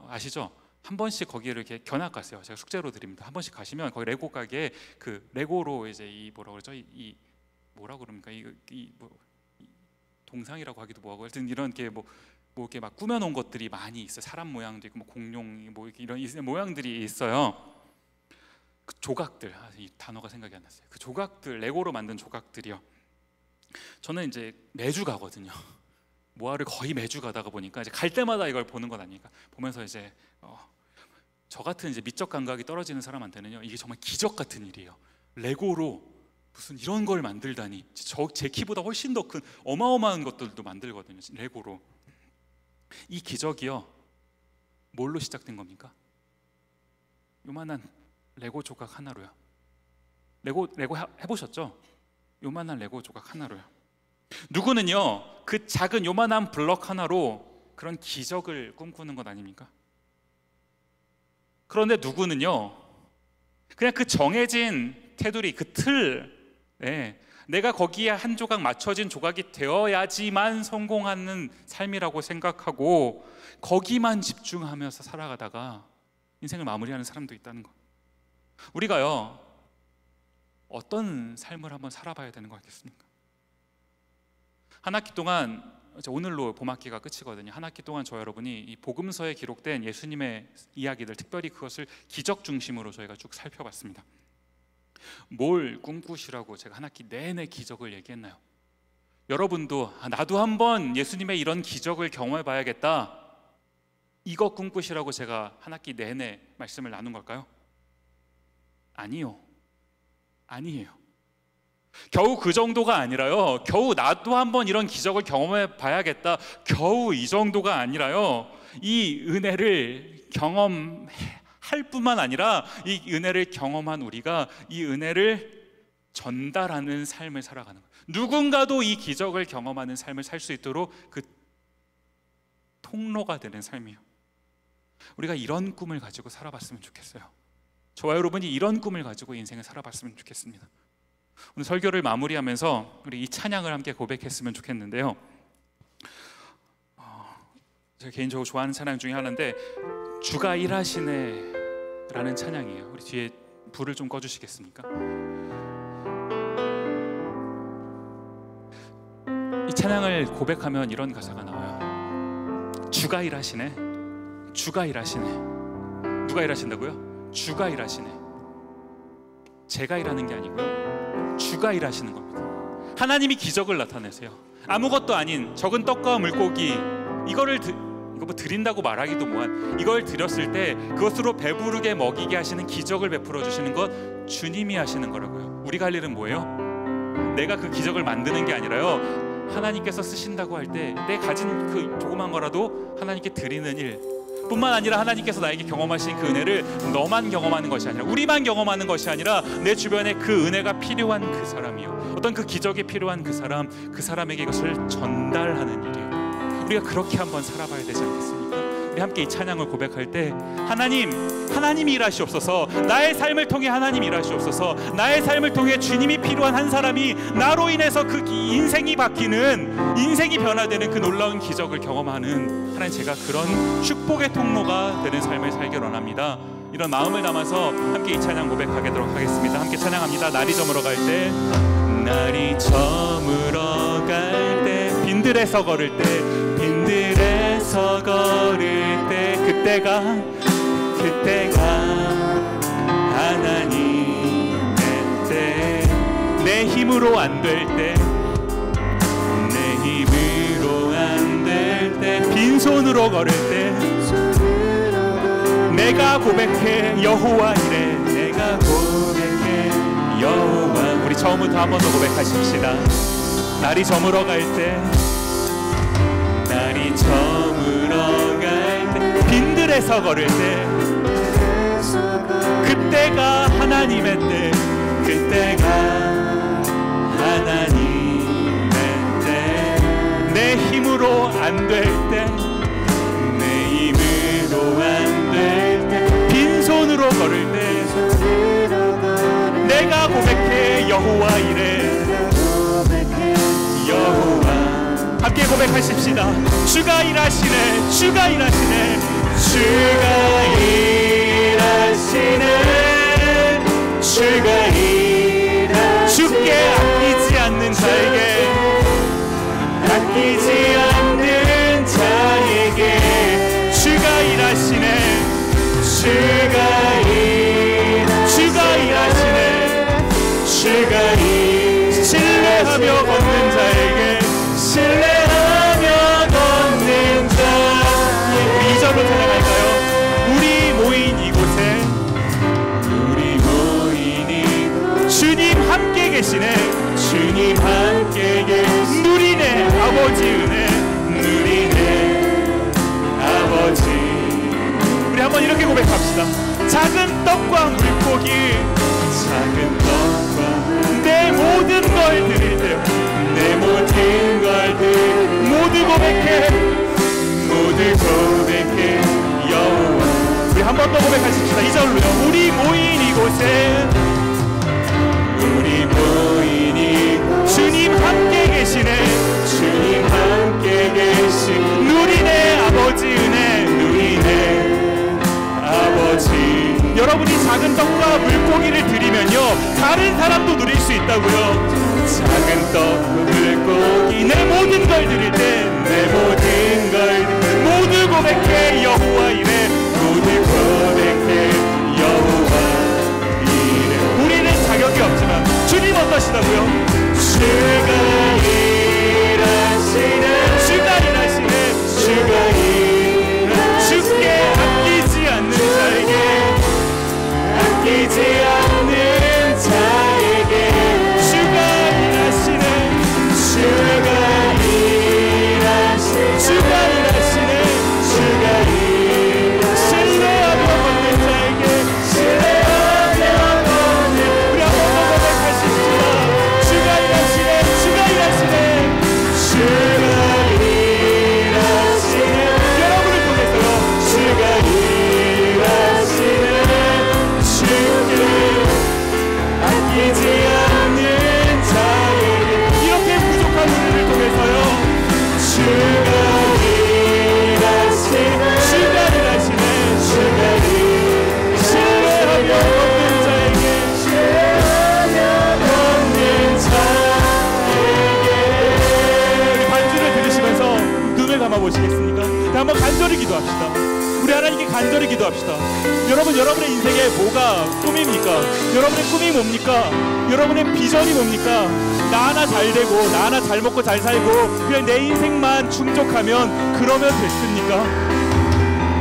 아시죠? 한 번씩 거기를 이렇게 견학 가세요. 제가 숙제로 드립니다. 한 번씩 가시면 거기 레고 가게에 그 레고로 이제 이 뭐라 그러죠? 이 뭐라 그럽니까? 이 동상이라고 하기도 뭐하고, 하여튼 이런 게 뭐 이렇게 막 꾸며놓은 것들이 많이 있어요. 사람 모양도 있고 뭐 공룡 뭐 이런 모양들이 있어요. 그 조각들, 이 단어가 생각이 안 났어요. 그 조각들, 레고로 만든 조각들이요. 저는 이제 매주 가거든요. 모아를 거의 매주 가다가 보니까 이제 갈 때마다 이걸 보는 것 아니까 보면서 이제 저 같은 이제 미적 감각이 떨어지는 사람한테는요, 이게 정말 기적 같은 일이에요. 레고로 무슨 이런 걸 만들다니. 제 키보다 훨씬 더 큰 어마어마한 것들도 만들거든요, 레고로. 이 기적이요, 뭘로 시작된 겁니까? 요만한 레고 조각 하나로요. 레고 해보셨죠? 요만한 레고 조각 하나로요. 누구는요, 그 작은 요만한 블럭 하나로 그런 기적을 꿈꾸는 것 아닙니까? 그런데 누구는요, 그냥 그 정해진 테두리, 그 틀, 내가 거기에 한 조각 맞춰진 조각이 되어야지만 성공하는 삶이라고 생각하고 거기만 집중하면서 살아가다가 인생을 마무리하는 사람도 있다는 거. 우리가요, 어떤 삶을 한번 살아봐야 되는 거 같겠습니까? 한 학기 동안, 오늘로 봄학기가 끝이거든요. 한 학기 동안 저 여러분이 이 복음서에 기록된 예수님의 이야기들, 특별히 그것을 기적 중심으로 저희가 쭉 살펴봤습니다. 뭘 꿈꾸시라고 제가 한 학기 내내 기적을 얘기했나요? 여러분도 나도 한번 예수님의 이런 기적을 경험해 봐야겠다, 이거 꿈꾸시라고 제가 한 학기 내내 말씀을 나눈 걸까요? 아니에요. 겨우 그 정도가 아니라요, 겨우 나도 한번 이런 기적을 경험해 봐야겠다, 겨우 이 정도가 아니라요, 이 은혜를 경험할 뿐만 아니라 이 은혜를 경험한 우리가 이 은혜를 전달하는 삶을 살아가는 거예요. 누군가도 이 기적을 경험하는 삶을 살 수 있도록 그 통로가 되는 삶이에요. 우리가 이런 꿈을 가지고 살아봤으면 좋겠어요. 저와 여러분이 이런 꿈을 가지고 인생을 살아봤으면 좋겠습니다. 오늘 설교를 마무리하면서 우리 이 찬양을 함께 고백했으면 좋겠는데요, 제가 개인적으로 좋아하는 찬양 중에 하나인데 주가 일하시네 라는 찬양이에요. 우리 뒤에 불을 좀 꺼주시겠습니까? 이 찬양을 고백하면 이런 가사가 나와요. 주가 일하시네. 주가 일하시네. 누가 일하신다고요? 주가 일하시네. 제가 일하는 게 아니고요, 주가 일하시는 겁니다. 하나님이 기적을 나타내세요. 아무것도 아닌 적은 떡과 물고기, 이거 뭐 드린다고 말하기도 뭐한, 이걸 드렸을 때 그것으로 배부르게 먹이게 하시는 기적을 베풀어 주시는 것 주님이 하시는 거라고요. 우리가 할 일은 뭐예요? 내가 그 기적을 만드는 게 아니라요, 하나님께서 쓰신다고 할 때 내 가진 그 조그만 거라도 하나님께 드리는 일 뿐만 아니라, 하나님께서 나에게 경험하신 그 은혜를 너만 경험하는 것이 아니라, 우리만 경험하는 것이 아니라 내 주변에 그 은혜가 필요한 그 사람이요, 어떤 그 기적이 필요한 그 사람에게 이것을 전달하는 일이에요. 우리가 그렇게 한번 살아봐야 되지 않겠습니까? 우리 함께 이 찬양을 고백할 때 하나님이 일하시옵소서, 나의 삶을 통해 하나님이 일하시옵소서, 나의 삶을 통해 주님이 필요한 한 사람이 나로 인해서 그 인생이 바뀌는, 인생이 변화되는 그 놀라운 기적을 경험하는, 하나님 제가 그런 축복의 통로가 되는 삶을 살길 원합니다. 이런 마음을 담아서 함께 이 찬양 고백하도록 하겠습니다. 함께 찬양합니다. 날이 저물어 갈 때, 날이 저물어 갈 때, 빈들에서 걸을 때, 빈들에서 걸을 때, 그때가 하나님의 때, 내 힘으로 안 될 때, 내 힘으로 안 될 때, 빈손으로 걸을 때, 내가 고백해 여호와 이래, 내가 고백해 여호와. 우리 처음부터 한 번 더 고백하십시다. 날이 저물어 갈 때, 날이 저물어 갈 때, 빈들에서 걸을 때, 그때가 하나님의 때, 그때가 하나님의 때, 내 힘으로 안 될 때, 내 힘으로 안 될 때, 빈손으로 걸을 때, 내가 고백해 여호와 이래, 여호와. 함께 고백하십시다. 주가 일하시네, 주가 일하시네, 주가 일하시네, 주가 일하시네, 주께 아끼지 않는 자에게, 아끼지 않는 자에게 주가 일하시네, 주가 일하시네, 주가 신뢰하며 걷는 자에게, 신뢰하며 걷는 자. 우리 2절로 찬양할까요? 우리 모인 이곳에, 주님 함께 계시네, 주님 함께 계시네, 누리네 아버지 은혜, 누리네 아버지. 우리 한번 이렇게 고백합시다. 작은 떡과 물고기, 작은 떡과 내 모든 걸 드릴 때, 내 모든 걸 드릴, 모두 고백해, 모두 고백해 여호와. 우리 한 번 더 고백하십시다. 2절로요. 우리 모인 이곳에, 우리 모이니 주님 함께 계시네, 주님 함께 계시, 누리네 아버지 은혜, 누리네 아버지. 여러분이 작은 떡과 물고기를 드리면요, 다른 사람도 누릴 수 있다고요. 작은 떡 물고기, 내 모든 걸 드릴 때, 내 모든 걸 모두 고백해 여호와 이래, 모두 고백해 여호와. 우리는 자격이 없지만 주님 어떠시다고요? 주가 일하시네, 주가 일하시네, 주가 일하시네, 주께 기도합시다. 우리 하나님께 간절히 기도합시다. 여러분, 여러분의 인생에 뭐가 꿈입니까? 여러분의 꿈이 뭡니까? 여러분의 비전이 뭡니까? 나 하나 잘 되고 나 하나 잘 먹고 잘 살고 그냥 내 인생만 충족하면 그러면 됐습니까?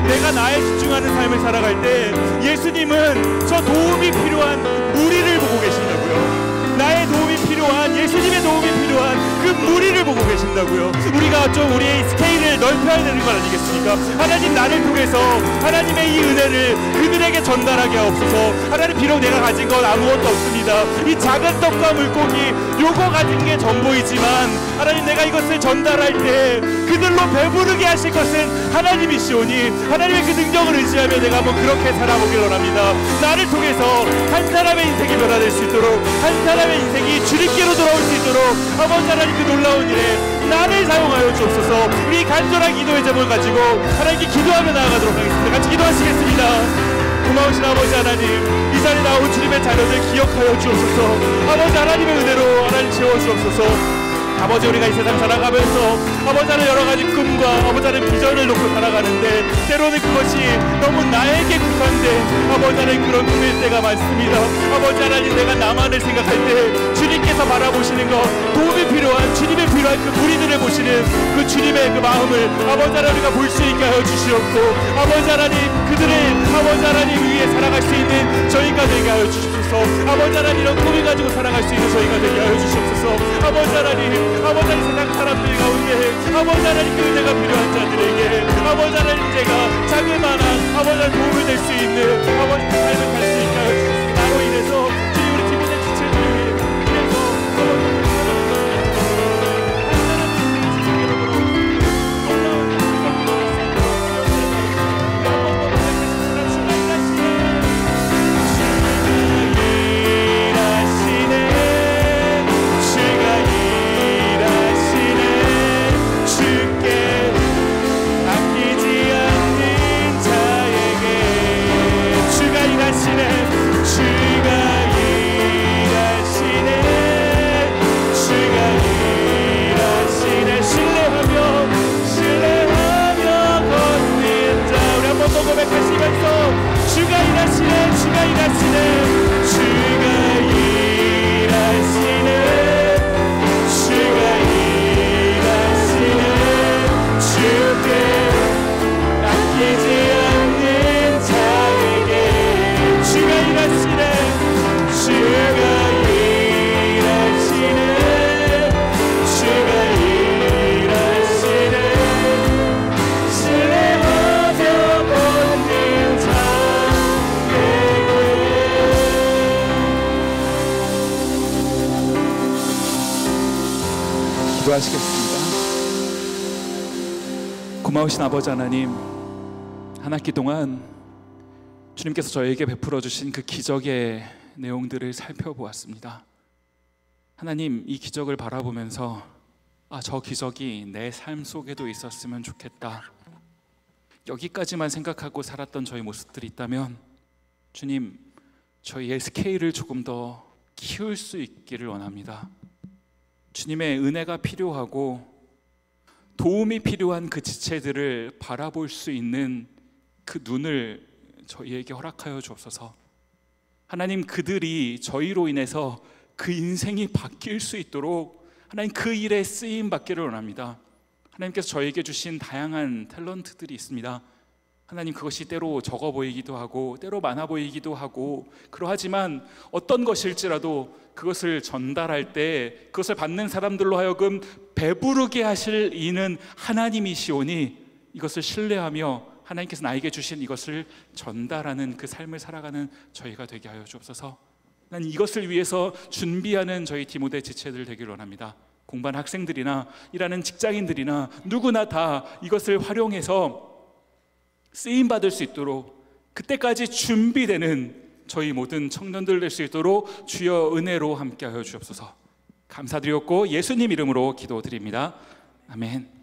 내가 나에 집중하는 삶을 살아갈 때 예수님은 저 도움이 필요한 무리를 보고 계신다고요. 나의 도움이 필요한, 예수님의 도움이 필요한 그 무리를 보고 계신다고요. 우리가 좀 우리의 스케일을 넓혀야 되는 것 아니겠습니까? 하나님, 나를 통해서 하나님의 이 은혜를 그들에게 전달하게 하옵소서. 하나님, 비록 내가 가진 건 아무것도 없습니다. 이 작은 떡과 물고기 요거 가진 게 전부이지만 하나님, 내가 이것을 전달할 때 그들로 배부르게 하실 것은 하나님이시오니 하나님의 그 능력을 의지하며 내가 한번 그렇게 살아보길 원합니다. 나를 통해서 한 사람의 인생이 변화될 수 있도록, 한 사람의 인생이 주님께로 돌아올 수 있도록 아버지 하나님, 그 놀라운 일에 나를 사용하여 주옵소서. 우리 간절한 기도의 제목을 가지고 하나님께 기도하며 나아가도록 하겠습니다. 같이 기도하시겠습니다. 고마우신 아버지 하나님, 이 자리에 나온 주님의 자녀들 기억하여 주옵소서. 아버지 하나님의 은혜로 하나님 채워주옵소서. 아버지, 우리가 이 세상 살아가면서 아버지 하나님 여러 가지 꿈과 아버지 하나님 비전을 놓고 살아가는데 때로는 그것이 너무 나에게 국한된 아버지 하나님 그런 꿈일 때가 많습니다. 아버지 하나님, 내가 나만을 생각할 때 주님께서 바라보시는 것, 도움이 필요한, 주님이 필요한 그 무리들을 보시는 그 주님의 그 마음을 아버지 하나님 우리가 볼 수 있게 하여 주시옵고 아버지 하나님, 그들을 아버지 하나님 위해 살아갈 수 있는 저희가 되게 하여 주시옵소서. 아버지 하나님, 이런 꿈을 가지고 살아갈 수 있는 저희가 되게 하여 주시옵소서. 아버지 하나님, 아버지 하나님, 세상 사람들 가운데 아버지 하나님 그 은혜가 필요한 자들에게 아버지 하나님, 제가 자그마한 아버지 하나님 도움이 될 수 있는 아버지 그 삶을 갈 수 있게 하여 주시옵소서. 나로 인해서 주님, 우리 팀의 지체들을 위해 그래서 기도하시겠습니다. 고마우신 아버지 하나님, 한 학기 동안 주님께서 저에게 베풀어 주신 그 기적의 내용들을 살펴보았습니다. 하나님, 이 기적을 바라보면서 저 기적이 내 삶 속에도 있었으면 좋겠다, 여기까지만 생각하고 살았던 저희 모습들이 있다면 주님, 저희의 스케일을 조금 더 키울 수 있기를 원합니다. 주님의 은혜가 필요하고 도움이 필요한 그 지체들을 바라볼 수 있는 그 눈을 저희에게 허락하여 주옵소서. 하나님, 그들이 저희로 인해서 그 인생이 바뀔 수 있도록 하나님 그 일에 쓰임 받기를 원합니다. 하나님께서 저에게 주신 다양한 탤런트들이 있습니다. 하나님, 그것이 때로 적어 보이기도 하고 때로 많아 보이기도 하고 그러하지만 어떤 것일지라도 그것을 전달할 때 그것을 받는 사람들로 하여금 배부르게 하실 이는 하나님이시오니 이것을 신뢰하며 하나님께서 나에게 주신 이것을 전달하는 그 삶을 살아가는 저희가 되게 하여 주옵소서. 난 이것을 위해서 준비하는 저희 디모데 지체들 되기를 원합니다. 공부하는 학생들이나 일하는 직장인들이나 누구나 다 이것을 활용해서 쓰임받을 수 있도록 그때까지 준비되는 저희 모든 청년들 될 수 있도록 주여 은혜로 함께하여 주옵소서. 감사드렸고 예수님 이름으로 기도드립니다. 아멘.